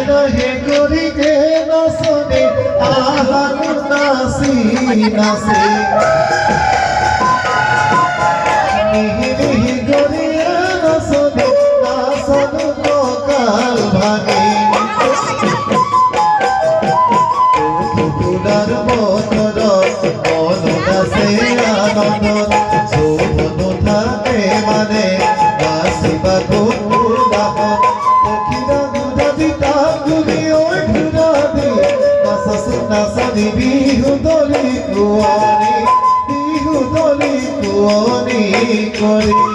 रहे गोरी के नसने आहन नासी नासी मिहि मिहि गोरी नसने नासन तो काल भागे ফুলার মতর মন নাচে আনন্দ যৌবন থাকে মানে নাচিবাকো ফুলাবন পক্ষীরা গুড়াবি তাকুরি ওই ঘুরাবি নাচাচোন নাচানি বিহু দলি কুঁৱৰী কৰি